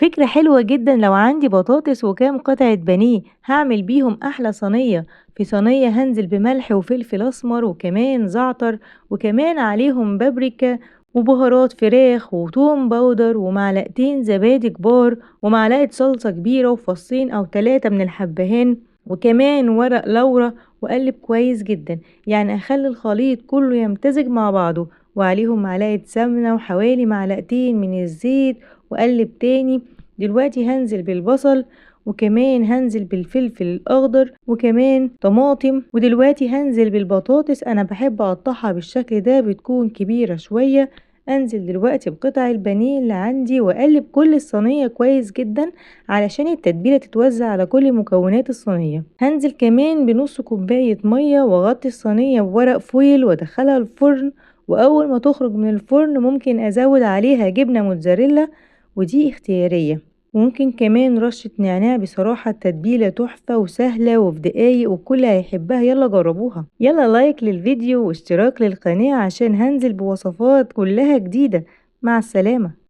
فكرة حلوة جدًا لو عندي بطاطس وكام قطعة بانيه، هاعمل بيهم أحلى صينية، في صينية هانزل بملح وفلفل أسمر وكمان زعتر وكمان عليهم بابريكا وبهارات فراخ وتوم باودر ومعلقتين زبادي كبار ومعلقة صلصة كبيرة وفصين أو 3 من الحبهان وكمان ورق لورا وأقلب كويس جدًا، يعني أخلي الخليط كله يمتزج مع بعضه وعليهم معلقة سمنة وحوالي معلقتين من الزيت وأقلب تاني. دلوقتي هانزل بالبصل وكمان هانزل بالفلفل الأخضر وكمان طماطم، ودلوقتي هانزل بالبطاطس. أنا باحب أقطعها بالشكل ده بتكون كبيرة شوية. أنزل دلوقتي بقطع البانيه اللي عندي وأقلب كل الصينية كويس جدًا علشان التتبيلة تتوزع على كل مكونات الصينية. هانزل كمان بنص كوباية مَيّة وأغطي الصينية بورق فويل وأدخلها الفرن، وأول ما تخرج من الفرن ممكن أزود عليها جبنة موتزاريلا ودي اختيارية، وممكن كمان رشة نعناع. بصراحة التتبيلة تحفة وسهلة وفي دقايق والكل هيحبها. يلا جربوها، يلا لايك للفيديو واشتراك للقناة عشان هنزل بوصفات كلها جديدة. مع السلامة.